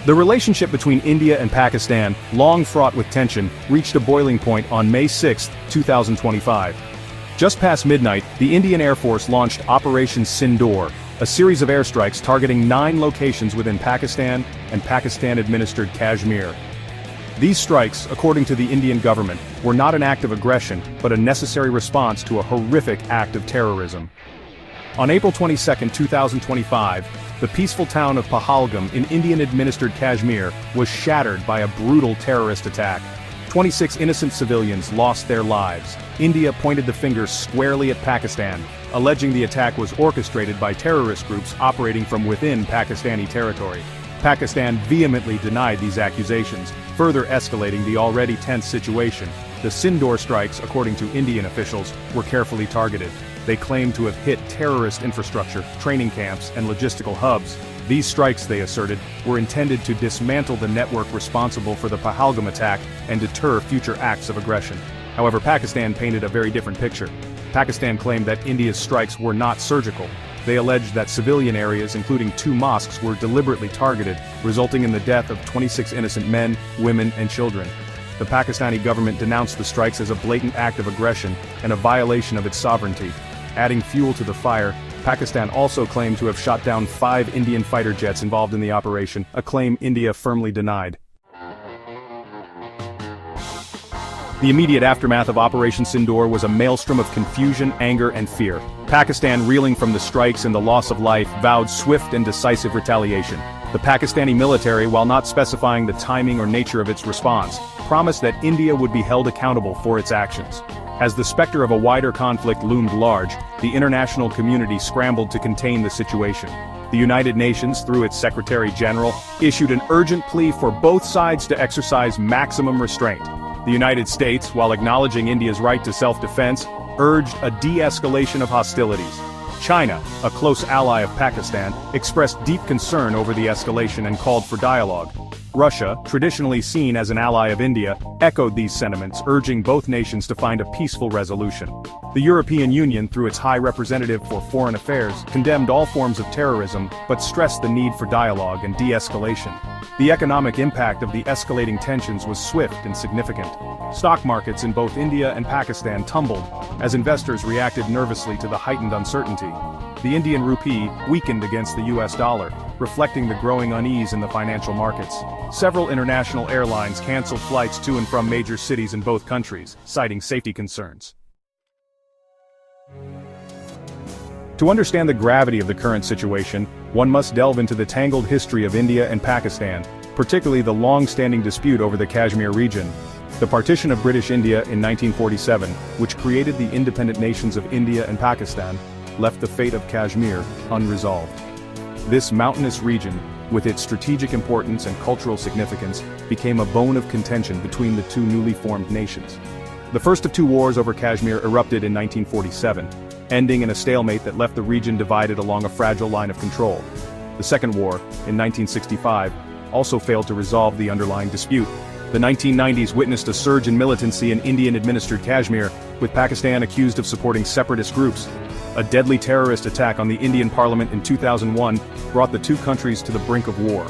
The relationship between India and Pakistan, long fraught with tension, reached a boiling point on May 6, 2025. Just past midnight, the Indian Air Force launched Operation Sindoor, a series of airstrikes targeting 9 locations within Pakistan and Pakistan-administered Kashmir. These strikes, according to the Indian government, were not an act of aggression, but a necessary response to a horrific act of terrorism. On April 22, 2025, the peaceful town of Pahalgam in Indian-administered Kashmir was shattered by a brutal terrorist attack. 26 innocent civilians lost their lives. India pointed the finger squarely at Pakistan, alleging the attack was orchestrated by terrorist groups operating from within Pakistani territory. Pakistan vehemently denied these accusations, further escalating the already tense situation. The Sindoor strikes, according to Indian officials, were carefully targeted. They claimed to have hit terrorist infrastructure, training camps, and logistical hubs. These strikes, they asserted, were intended to dismantle the network responsible for the Pahalgam attack and deter future acts of aggression. However, Pakistan painted a very different picture. Pakistan claimed that India's strikes were not surgical. They alleged that civilian areas, including 2 mosques, were deliberately targeted, resulting in the death of 26 innocent men, women, and children. The Pakistani government denounced the strikes as a blatant act of aggression and a violation of its sovereignty. Adding fuel to the fire, Pakistan also claimed to have shot down 5 Indian fighter jets involved in the operation, a claim India firmly denied. The immediate aftermath of Operation Sindoor was a maelstrom of confusion, anger, and fear. Pakistan, reeling from the strikes and the loss of life, vowed swift and decisive retaliation. The Pakistani military, while not specifying the timing or nature of its response, promised that India would be held accountable for its actions. As the specter of a wider conflict loomed large, the international community scrambled to contain the situation. The United Nations, through its Secretary General, issued an urgent plea for both sides to exercise maximum restraint. The United States, while acknowledging India's right to self-defense, urged a de-escalation of hostilities. China, a close ally of Pakistan, expressed deep concern over the escalation and called for dialogue. Russia, traditionally seen as an ally of India, echoed these sentiments, urging both nations to find a peaceful resolution. The European Union, through its High Representative for Foreign Affairs, condemned all forms of terrorism, but stressed the need for dialogue and de-escalation. The economic impact of the escalating tensions was swift and significant. Stock markets in both India and Pakistan tumbled, as investors reacted nervously to the heightened uncertainty. The Indian rupee weakened against the US dollar, reflecting the growing unease in the financial markets. Several international airlines canceled flights to and from major cities in both countries, citing safety concerns. To understand the gravity of the current situation, one must delve into the tangled history of India and Pakistan, particularly the long-standing dispute over the Kashmir region. The partition of British India in 1947, which created the independent nations of India and Pakistan, left the fate of Kashmir unresolved. This mountainous region, with its strategic importance and cultural significance, became a bone of contention between the two newly formed nations. The first of 2 wars over Kashmir erupted in 1947, ending in a stalemate that left the region divided along a fragile line of control. The Second War, in 1965, also failed to resolve the underlying dispute. The 1990s witnessed a surge in militancy in Indian-administered Kashmir, with Pakistan accused of supporting separatist groups. A deadly terrorist attack on the Indian parliament in 2001 brought the 2 countries to the brink of war.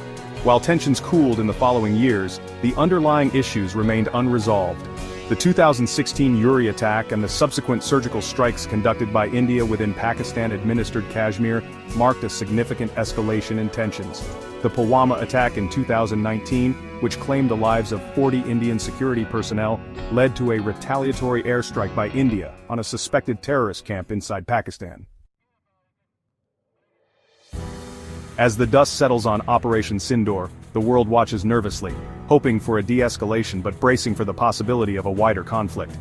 While tensions cooled in the following years, the underlying issues remained unresolved. The 2016 Uri attack and the subsequent surgical strikes conducted by India within Pakistan-administered Kashmir marked a significant escalation in tensions. The Pulwama attack in 2019, which claimed the lives of 40 Indian security personnel, led to a retaliatory airstrike by India on a suspected terrorist camp inside Pakistan. As the dust settles on Operation Sindoor, the world watches nervously, hoping for a de-escalation but bracing for the possibility of a wider conflict.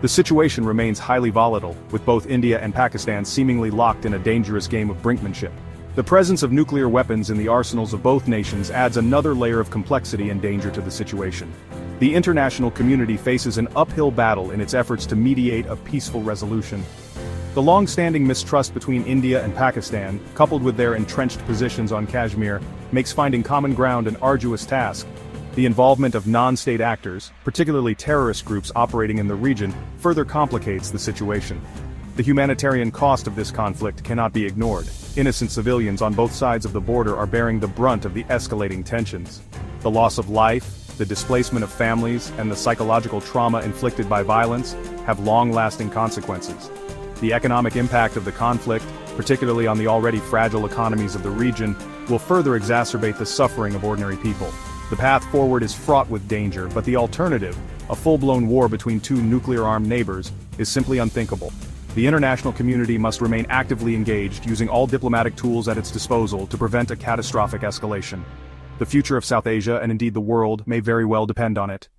The situation remains highly volatile, with both India and Pakistan seemingly locked in a dangerous game of brinkmanship. The presence of nuclear weapons in the arsenals of both nations adds another layer of complexity and danger to the situation. The international community faces an uphill battle in its efforts to mediate a peaceful resolution. The long-standing mistrust between India and Pakistan, coupled with their entrenched positions on Kashmir, makes finding common ground an arduous task. The involvement of non-state actors, particularly terrorist groups operating in the region, further complicates the situation. The humanitarian cost of this conflict cannot be ignored. Innocent civilians on both sides of the border are bearing the brunt of the escalating tensions. The loss of life, the displacement of families, and the psychological trauma inflicted by violence have long-lasting consequences. The economic impact of the conflict, particularly on the already fragile economies of the region, will further exacerbate the suffering of ordinary people. The path forward is fraught with danger, but the alternative, a full-blown war between two nuclear-armed neighbors, is simply unthinkable. The international community must remain actively engaged, using all diplomatic tools at its disposal to prevent a catastrophic escalation. The future of South Asia, and indeed the world, may very well depend on it.